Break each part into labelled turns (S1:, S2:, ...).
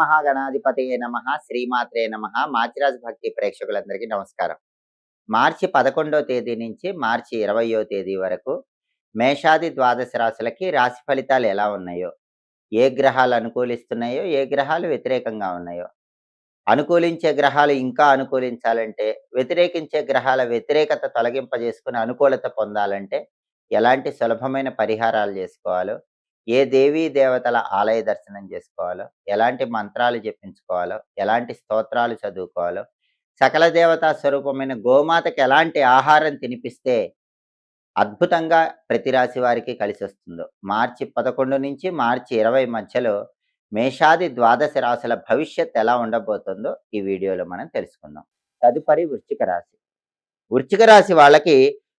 S1: మహాగణాధిపతయే నమః. శ్రీమాత్రే నమః. మాచిరాజ్ భక్తి ప్రేక్షకులందరికీ నమస్కారం. మార్చి 11వ తేదీ నుంచి మార్చి 20వ తేదీ వరకు మేషాది ద్వాదశ రాశులకి రాశి ఫలితాలు ఎలా ఉన్నాయో, ఏ గ్రహాలు అనుకూలిస్తున్నాయో, ఏ గ్రహాలు వ్యతిరేకంగా ఉన్నాయో, అనుకూలించే గ్రహాలు ఇంకా అనుకూలించాలంటే, వ్యతిరేకించే గ్రహాల వ్యతిరేకత తొలగింపజేసుకొని అనుకూలత పొందాలంటే ఎలాంటి సులభమైన పరిహారాలు చేసుకోవాలో, ఏ దేవీ దేవతల ఆలయ దర్శనం చేసుకోవాలో, ఎలాంటి మంత్రాలు జపించుకోవాలో, ఎలాంటి స్తోత్రాలు చదువుకోవాలో, సకల దేవతా స్వరూపమైన గోమాతకి ఎలాంటి ఆహారం తినిపిస్తే అద్భుతంగా ప్రతి రాశి వారికి కలిసొస్తుందో, మార్చి 11 నుంచి మార్చి 20 మధ్యలో మేషాది ద్వాదశ రాశుల భవిష్యత్ ఎలా ఉండబోతుందో ఈ వీడియోలో మనం తెలుసుకుందాం. తదుపరి వృశ్చిక రాశి. వృశ్చిక రాశి వాళ్ళకి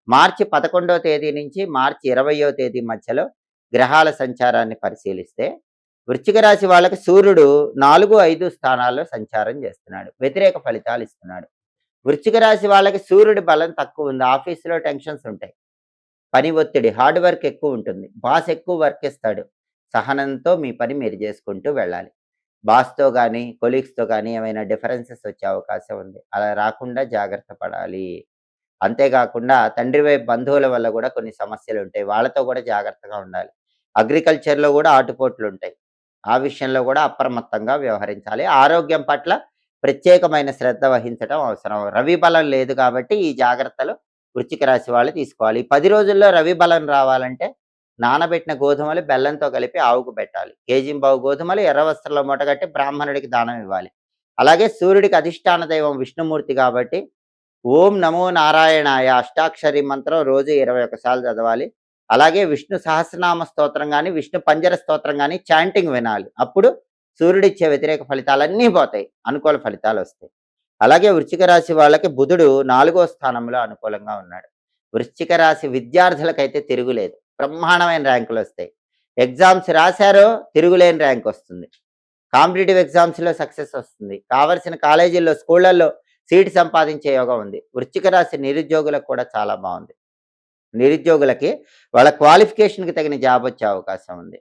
S1: మార్చి 11వ తేదీ నుంచి మార్చి 20వ తేదీ మధ్యలో గ్రహాల సంచారాన్ని పరిశీలిస్తే, వృశ్చిక రాశి వాళ్ళకి సూర్యుడు 4, 5 స్థానాల్లో సంచారం చేస్తున్నాడు. వ్యతిరేక ఫలితాలు ఇస్తున్నాడు. వృశ్చిక రాశి వాళ్ళకి సూర్యుడి బలం తక్కువ ఉంది. ఆఫీసులో టెన్షన్స్ ఉంటాయి. పని ఒత్తిడి, హార్డ్ వర్క్ ఎక్కువ ఉంటుంది. బాస్ ఎక్కువ వర్క్ ఇస్తాడు. సహనంతో మీ పని మీరు చేసుకుంటూ వెళ్ళాలి. బాస్తో కానీ కొలీగ్స్తో కానీ ఏమైనా డిఫరెన్సెస్ వచ్చే అవకాశం ఉంది. అలా రాకుండా జాగ్రత్త పడాలి. అంతేకాకుండా తండ్రి వైపు బంధువుల వల్ల కూడా కొన్ని సమస్యలు ఉంటాయి. వాళ్ళతో కూడా జాగ్రత్తగా ఉండాలి. అగ్రికల్చర్లో కూడా ఆటుపోట్లు ఉంటాయి. ఆ విషయంలో కూడా అప్రమత్తంగా వ్యవహరించాలి. ఆరోగ్యం పట్ల ప్రత్యేకమైన శ్రద్ధ వహించడం అవసరం. రవి బలం లేదు కాబట్టి ఈ జాగ్రత్తలు వృశ్చిక రాశి వాళ్ళు తీసుకోవాలి. ఈ 10 రోజుల్లో రవి బలం రావాలంటే నానబెట్టిన గోధుమలు బెల్లంతో కలిపి ఆవుకు పెట్టాలి. కేజీంబావు గోధుమలు ఎర్ర వస్త్రంలో మూటగట్టి బ్రాహ్మణుడికి దానం ఇవ్వాలి. అలాగే సూర్యుడికి అధిష్టాన దైవం విష్ణుమూర్తి కాబట్టి ఓం నమో నారాయణాయ అష్టాక్షరి మంత్రం రోజు 21 సార్లు చదవాలి. అలాగే విష్ణు సహస్రనామ స్తోత్రం కానీ విష్ణు పంజర స్తోత్రం కానీ చాంటింగ్ వినాలి. అప్పుడు సూర్యుడిచ్చే వ్యతిరేక ఫలితాలన్నీ పోతాయి, అనుకూల ఫలితాలు వస్తాయి. అలాగే వృశ్చిక రాశి వాళ్ళకి బుధుడు 4వ స్థానంలో అనుకూలంగా ఉన్నాడు. వృశ్చిక రాశి విద్యార్థులకైతే తిరుగులేదు. బ్రహ్మాండమైన ర్యాంకులు వస్తాయి. ఎగ్జామ్స్ రాశారో తిరుగులేని ర్యాంక్ వస్తుంది. కాంపిటేటివ్ ఎగ్జామ్స్లో సక్సెస్ వస్తుంది. కావలసిన కాలేజీల్లో స్కూళ్ళల్లో సీట్ సంపాదించే యోగం ఉంది. వృశ్చిక రాశి నిరుద్యోగులకు కూడా చాలా బాగుంది. నిరుద్యోగులకి వాళ్ళ క్వాలిఫికేషన్కి తగిన జాబ్ వచ్చే అవకాశం ఉంది.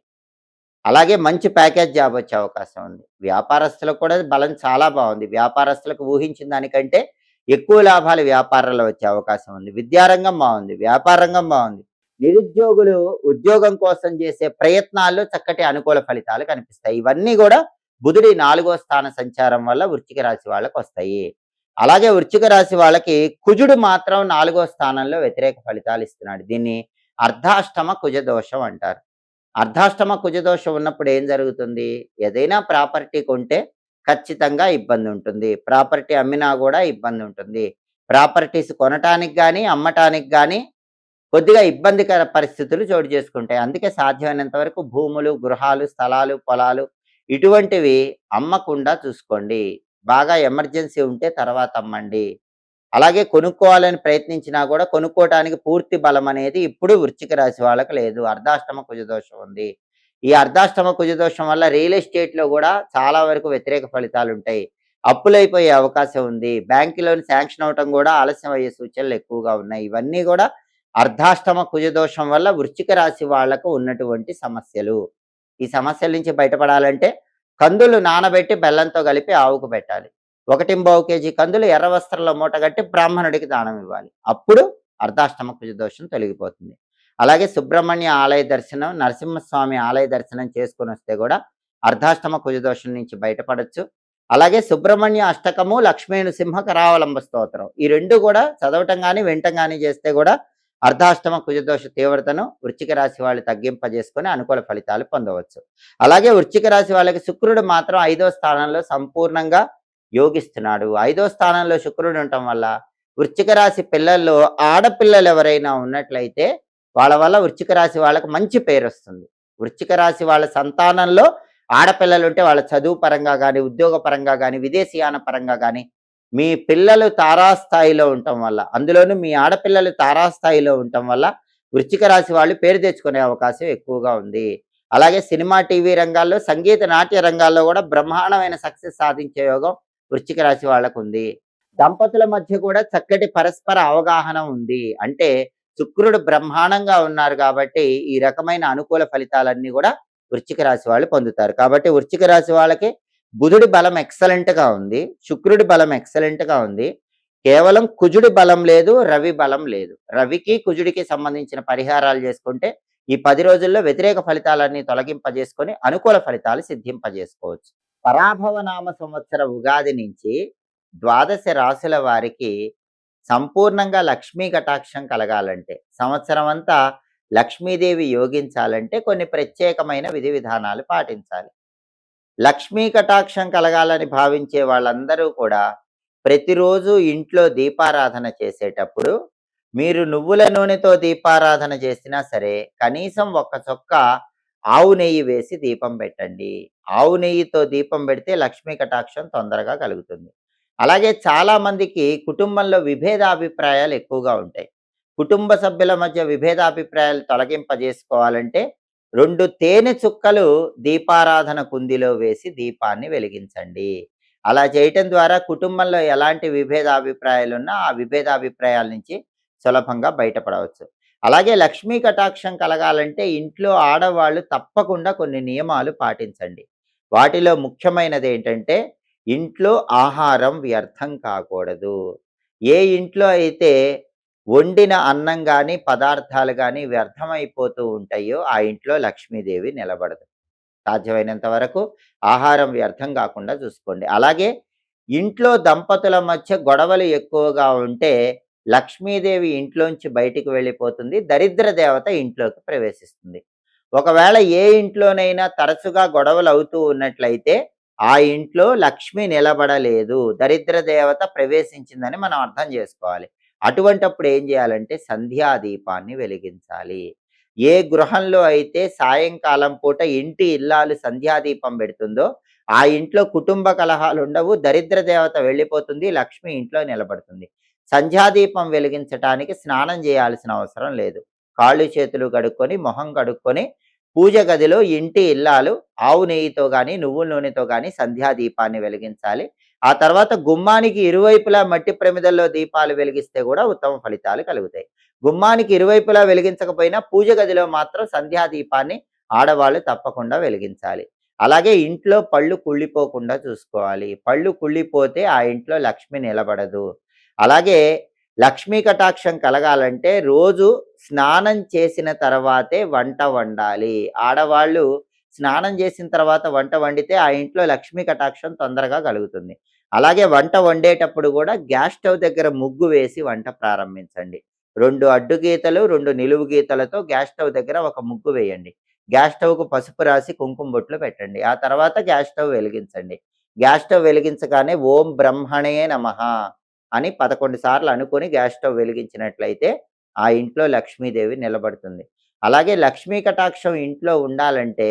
S1: అలాగే మంచి ప్యాకేజ్ జాబ్ వచ్చే అవకాశం ఉంది. వ్యాపారస్తులకు కూడా బలం చాలా బాగుంది. వ్యాపారస్తులకు ఊహించిన దానికంటే ఎక్కువ లాభాలు వ్యాపారంలో వచ్చే అవకాశం ఉంది. విద్యారంగం బాగుంది, వ్యాపార రంగం బాగుంది. నిరుద్యోగులు ఉద్యోగం కోసం చేసే ప్రయత్నాల్లో చక్కటి అనుకూల ఫలితాలు కనిపిస్తాయి. ఇవన్నీ కూడా బుధుడి 4వ స్థాన సంచారం వల్ల వృశ్చిక రాశి వాళ్ళకు వస్తాయి. అలాగే వృశ్చిక రాశి వాళ్ళకి కుజుడు మాత్రం 4వ స్థానంలో వ్యతిరేక ఫలితాలు ఇస్తున్నాడు. దీన్ని అర్ధాష్టమ కుజదోషం అంటారు. అర్ధాష్టమ కుజదోషం ఉన్నప్పుడు ఏం జరుగుతుంది? ఏదైనా ప్రాపర్టీ కొంటే ఖచ్చితంగా ఇబ్బంది ఉంటుంది. ప్రాపర్టీ అమ్మినా కూడా ఇబ్బంది ఉంటుంది. ప్రాపర్టీస్ కొనటానికి కానీ అమ్మటానికి కానీ కొద్దిగా ఇబ్బందికర పరిస్థితులు చోటు చేసుకుంటాయి. అందుకే సాధ్యమైనంత వరకు భూములు, గృహాలు, స్థలాలు, పొలాలు ఇటువంటివి అమ్మకుండా చూసుకోండి. బాగా ఎమర్జెన్సీ ఉంటే తర్వాత అమ్మండి. అలాగే కొనుక్కోవాలని ప్రయత్నించినా కూడా కొనుక్కోవటానికి పూర్తి బలం అనేది ఇప్పుడు వృశ్చిక రాశి వాళ్ళకి లేదు. అర్ధాష్టమ కుజదోషం ఉంది. ఈ అర్ధాష్టమ కుజదోషం వల్ల రియల్ ఎస్టేట్లో కూడా చాలా వరకు వ్యతిరేక ఫలితాలు ఉంటాయి. అప్పులైపోయే అవకాశం ఉంది. బ్యాంకు లోన్ శాంక్షన్ అవటం కూడా ఆలస్యం అయ్యే సూచనలు ఎక్కువగా ఉన్నాయి. ఇవన్నీ కూడా అర్ధాష్టమ కుజదోషం వల్ల వృశ్చిక రాశి వాళ్లకు ఉన్నటువంటి సమస్యలు. ఈ సమస్యల నుంచి బయటపడాలంటే కందులు నానబెట్టి బెల్లంతో కలిపి ఆవుకు పెట్టాలి. 1.25 కేజీ కందులు ఎర్ర వస్త్రంలో మూటగట్టి బ్రాహ్మణుడికి దానం ఇవ్వాలి. అప్పుడు అర్ధాష్టమ కుజదోషం తొలగిపోతుంది. అలాగే సుబ్రహ్మణ్య ఆలయ దర్శనం, నరసింహస్వామి ఆలయ దర్శనం చేసుకొని వస్తే కూడా అర్ధాష్టమ కుజదోషం నుంచి బయటపడచ్చు. అలాగే సుబ్రహ్మణ్య అష్టకము, లక్ష్మీ నృసింహ కరావలంబ స్తోత్రం ఈ రెండు కూడా చదవటం కానీ వినటం కానీ చేస్తే కూడా అర్ధాష్టమ కుజదోష తీవ్రతను వృశ్చిక రాశి వాళ్ళు తగ్గింపజేసుకొని అనుకూల ఫలితాలు పొందవచ్చు. అలాగే వృశ్చిక రాశి వాళ్ళకి శుక్రుడు మాత్రం 5వ స్థానంలో సంపూర్ణంగా యోగిస్తున్నాడు. 5వ స్థానంలో శుక్రుడు ఉండటం వల్ల వృశ్చిక రాశి పిల్లల్లో ఆడపిల్లలు ఎవరైనా ఉన్నట్లయితే వాళ్ళ వల్ల వృశ్చిక రాశి వాళ్ళకి మంచి పేరు వస్తుంది. వృశ్చిక రాశి వాళ్ళ సంతానంలో ఆడపిల్లలు ఉంటే వాళ్ళ చదువు పరంగా కానీ, ఉద్యోగ పరంగా కానీ, విదేశీయాన పరంగా కానీ మీ పిల్లలు తారాస్థాయిలో ఉండటం వల్ల, అందులోనూ మీ ఆడపిల్లలు తారాస్థాయిలో ఉండటం వల్ల వృశ్చిక రాశి వాళ్ళు పేరు తెచ్చుకునే అవకాశం ఎక్కువగా ఉంది. అలాగే సినిమా, టీవీ రంగాల్లో, సంగీత, నాట్య రంగాల్లో కూడా బ్రహ్మాండమైన సక్సెస్ సాధించే యోగం వృశ్చిక రాశి వాళ్ళకు ఉంది. దంపతుల మధ్య కూడా చక్కటి పరస్పర అవగాహన ఉంది. అంటే శుక్రుడు బ్రహ్మాండంగా ఉన్నారు కాబట్టి ఈ రకమైన అనుకూల ఫలితాలన్నీ కూడా వృశ్చిక రాశి వాళ్ళు పొందుతారు. కాబట్టి వృశ్చిక రాశి వాళ్ళకి బుధుడి బలం ఎక్సలెంట్‌గా ఉంది. శుక్రుడి బలం ఎక్సలెంట్‌గా ఉంది. కేవలం కుజుడి బలం లేదు. రవి బలం లేదు. రవికి, కుజుడికి సంబంధించిన పరిహారాలు చేసుకుంటే ఈ 10 రోజుల్లో వ్యతిరేక ఫలితాలన్నీ తొలగింపజేసుకొని అనుకూల ఫలితాలు సిద్ధింపజేసుకోవచ్చు. పరాభవ నామ సంవత్సర ఉగాది నుంచి ద్వాదశ రాశుల వారికి సంపూర్ణంగా లక్ష్మీ కటాక్షం కలగాలంటే, సంవత్సరం అంతా లక్ష్మీదేవి యోగించాలంటే కొన్ని ప్రత్యేకమైన విధి విధానాలు పాటించాలి. లక్ష్మీ కటాక్షం కలగాలని భావించే వాళ్ళందరూ కూడా ప్రతిరోజు ఇంట్లో దీపారాధన చేసేటప్పుడు మీరు నువ్వుల నూనెతో దీపారాధన చేసినా సరే కనీసం ఒక్క చొక్క ఆవు నెయ్యి వేసి దీపం పెట్టండి. ఆవు నెయ్యితో దీపం పెడితే లక్ష్మీ కటాక్షం తొందరగా కలుగుతుంది. అలాగే చాలామందికి కుటుంబంలో విభేదాభిప్రాయాలు ఎక్కువగా ఉంటాయి. కుటుంబ సభ్యుల మధ్య విభేదాభిప్రాయాలు తొలగింపజేసుకోవాలంటే 2 తేనె చుక్కలు దీపారాధన కుందిలో వేసి దీపాన్ని వెలిగించండి. అలా చేయటం ద్వారా కుటుంబంలో ఎలాంటి విభేదాభిప్రాయాలున్నా ఆ విభేదాభిప్రాయాల నుంచి సులభంగా బయటపడవచ్చు. అలాగే లక్ష్మీ కటాక్షం కలగాలంటే ఇంట్లో ఆడవాళ్ళు తప్పకుండా కొన్ని నియమాలు పాటించండి. వాటిలో ముఖ్యమైనది ఏంటంటే ఇంట్లో ఆహారం వ్యర్థం కాకూడదు. ఏ ఇంట్లో అయితే వండిన అన్నం గాని, పదార్థాలు గాని వ్యర్థమైపోతూ ఉంటాయో ఆ ఇంట్లో లక్ష్మీదేవి నిలబడదు. సాధ్యమైనంత వరకు ఆహారం వ్యర్థం కాకుండా చూసుకోండి. అలాగే ఇంట్లో దంపతుల మధ్య గొడవలు ఎక్కువగా ఉంటే లక్ష్మీదేవి ఇంట్లోంచి బయటికి వెళ్ళిపోతుంది. దరిద్ర దేవత ఇంట్లోకి ప్రవేశిస్తుంది. ఒకవేళ ఏ ఇంట్లోనైనా తరచుగా గొడవలు అవుతూ ఉన్నట్లయితే ఆ ఇంట్లో లక్ష్మి నిలబడలేదు, దరిద్ర దేవత ప్రవేశించిందని మనం అర్థం చేసుకోవాలి. అటువంటప్పుడు ఏం చేయాలంటే సంధ్యాదీపాన్ని వెలిగించాలి. ఏ గృహంలో అయితే సాయంకాలం పూట ఇంటి ఇల్లాలు సంధ్యాదీపం పెడుతుందో ఆ ఇంట్లో కుటుంబ కలహాలు ఉండవు, దరిద్ర దేవత వెళ్ళిపోతుంది, లక్ష్మి ఇంట్లో నిలబడుతుంది. సంధ్యాదీపం వెలిగించటానికి స్నానం చేయాల్సిన అవసరం లేదు. కాళ్ళు చేతులు కడుక్కొని మొహం కడుక్కొని పూజ గదిలో ఇంటి ఇల్లాలు ఆవు నెయ్యితో కానీ నువ్వుల నూనెతో కానీ సంధ్యాదీపాన్ని వెలిగించాలి. ఆ తర్వాత గుమ్మానికి ఇరువైపులా మట్టి ప్రమిదల్లో దీపాలు వెలిగిస్తే కూడా ఉత్తమ ఫలితాలు కలుగుతాయి. గుమ్మానికి ఇరువైపులా వెలిగించకపోయినా పూజ గదిలో మాత్రం సంధ్యాదీపాన్ని ఆడవాళ్ళు తప్పకుండా వెలిగించాలి. అలాగే ఇంట్లో పళ్ళు కుళ్ళిపోకుండా చూసుకోవాలి. పళ్ళు కుళ్ళిపోతే ఆ ఇంట్లో లక్ష్మి నిలబడదు. అలాగే లక్ష్మీ కటాక్షం కలగాలంటే రోజు స్నానం చేసిన తర్వాతే వంట వండాలి. ఆడవాళ్ళు స్నానం చేసిన తర్వాత వంట వండితే ఆ ఇంట్లో లక్ష్మీ కటాక్షం తొందరగా కలుగుతుంది. అలాగే వంట వండేటప్పుడు కూడా గ్యాస్ స్టవ్ దగ్గర ముగ్గు వేసి వంట ప్రారంభించండి. 2 అడ్డు గీతలు, 2 నిలువు గీతలతో గ్యాస్ స్టవ్ దగ్గర ఒక ముగ్గు వేయండి. గ్యాస్ స్టవ్‌కు పసుపు రాసి కుంకుమ బొట్లు పెట్టండి. ఆ తర్వాత గ్యాస్ స్టవ్ వెలిగించండి. గ్యాస్ స్టవ్ వెలిగించగానే ఓం బ్రహ్మణే నమః అని 11 సార్లు అనుకొని గ్యాస్ స్టవ్ వెలిగించినట్లయితే ఆ ఇంట్లో లక్ష్మీదేవి నిలబడుతుంది. అలాగే లక్ష్మీ కటాక్షం ఇంట్లో ఉండాలంటే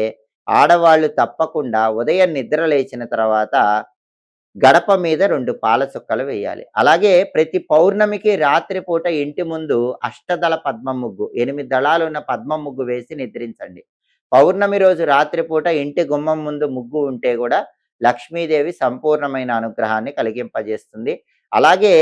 S1: ఆడవాళ్ళు తప్పకుండా ఉదయం నిద్ర లేచిన తర్వాత గడప మీద 2 పాల చుక్కలు వేయాలి. అలాగే ప్రతి పౌర్ణమికి రాత్రిపూట ఇంటి ముందు అష్టదళ పద్మ ముగ్గు, 8 దళాలున్న పద్మ ముగ్గు వేసి నిద్రించండి. పౌర్ణమి రోజు రాత్రిపూట ఇంటి గుమ్మం ముందు ముగ్గు ఉంటే కూడా లక్ష్మీదేవి సంపూర్ణమైన అనుగ్రహాన్ని కలిగింపజేస్తుంది. అలాగే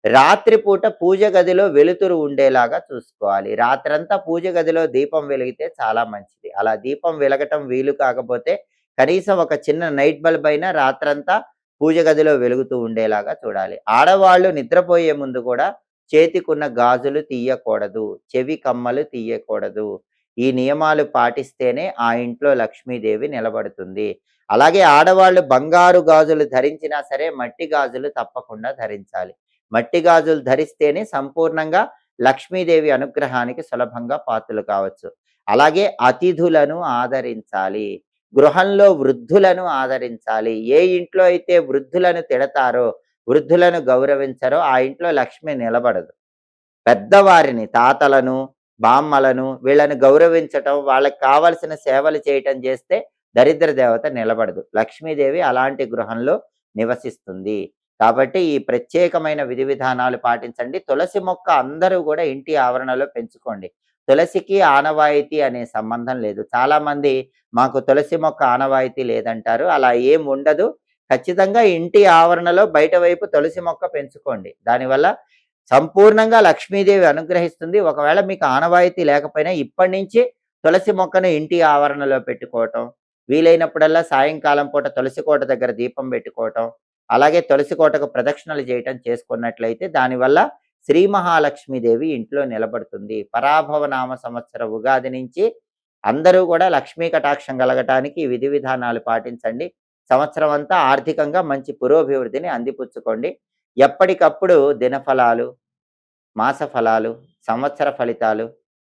S1: రాత్రిపూట పూజ గదిలో వెలుతురు ఉండేలాగా చూసుకోవాలి. రాత్రంతా పూజ గదిలో దీపం వెలిగితే చాలా మంచిది. అలా దీపం వెలగటం వీలు కాకపోతే కనీసం ఒక చిన్న నైట్ బల్బ్ అయినా రాత్రంతా పూజ గదిలో వెలుగుతూ ఉండేలాగా చూడాలి. ఆడవాళ్ళు నిద్రపోయే ముందు కూడా చేతికున్న గాజులు తీయకూడదు, చెవి కమ్మలు తీయకూడదు. ఈ నియమాలు పాటిస్తేనే ఆ ఇంట్లో లక్ష్మీదేవి నిలబడుతుంది. అలాగే ఆడవాళ్ళు బంగారు గాజులు ధరించినా సరే మట్టి గాజులు తప్పకుండా ధరించాలి. మట్టి గాజులు ధరిస్తేనే సంపూర్ణంగా లక్ష్మీదేవి అనుగ్రహానికి సులభంగా పాత్రలు కావచ్చు. అలాగే అతిథులను ఆదరించాలి. గృహంలో వృద్ధులను ఆదరించాలి. ఏ ఇంట్లో అయితే వృద్ధులను తిడతారో, వృద్ధులను గౌరవించరో ఆ ఇంట్లో లక్ష్మి నిలబడదు. పెద్దవారిని, తాతలను, బామ్మలను వీళ్ళని గౌరవించటం, వాళ్ళకి కావలసిన సేవలు చేయటం చేస్తే దరిద్ర దేవత నిలబడదు. లక్ష్మీదేవి అలాంటి గృహంలో నివసిస్తుంది. కాబట్టి ఈ ప్రత్యేకమైన విధి విధానాలు పాటించండి. తులసి మొక్క అందరూ కూడా ఇంటి ఆవరణలో పెంచుకోండి. తులసికి ఆనవాయితీ అనే సంబంధం లేదు. చాలామంది మాకు తులసి మొక్క ఆనవాయితీ లేదంటారు. అలా ఏం ఉండదు. ఖచ్చితంగా ఇంటి ఆవరణలో బయట వైపు తులసి మొక్క పెంచుకోండి. దానివల్ల సంపూర్ణంగా లక్ష్మీదేవి అనుగ్రహిస్తుంది. ఒకవేళ మీకు ఆనవాయితీ లేకపోయినా ఇప్పటి నుంచి తులసి మొక్కను ఇంటి ఆవరణలో పెట్టుకోవటం, వీలైనప్పుడల్లా సాయంకాలం పూట తులసి కోట దగ్గర దీపం పెట్టుకోవటం, అలాగే తులసి కోటకు ప్రదక్షిణలు చేయటం చేసుకున్నట్లయితే దానివల్ల శ్రీ మహాలక్ష్మీదేవి ఇంట్లో నిలబడుతుంది. పరాభవ నామ సంవత్సర ఉగాది నుంచి అందరూ కూడా లక్ష్మీ కటాక్షం కలగటానికి ఈ విధి విధానాలు పాటించండి. సంవత్సరం అంతా ఆర్థికంగా మంచి పురోభివృద్ధిని అందిపుచ్చుకోండి. ఎప్పటికప్పుడు దినఫలాలు, మాస ఫలాలు, సంవత్సర ఫలితాలు,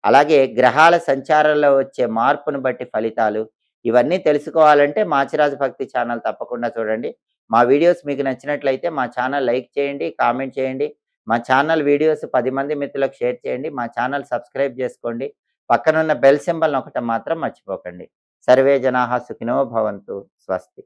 S1: అలాగే గ్రహాల సంచారంలో వచ్చే మార్పును బట్టి ఫలితాలు, ఇవన్నీ తెలుసుకోవాలంటే మాచిరాజు భక్తి ఛానల్ తప్పకుండా చూడండి. మా వీడియోస్ మీకు నచ్చినట్లయితే మా ఛానల్ లైక్ చేయండి, కామెంట్ చేయండి. మా ఛానల్ వీడియోస్ 10 మంది మిత్రులకు షేర్ చేయండి. మా ఛానల్ సబ్స్క్రైబ్ చేసుకోండి. పక్కనున్న బెల్ సింబల్ నొక్కటం మాత్రం మర్చిపోకండి. సర్వే జనాః సుఖినో భవంతు. స్వస్తి.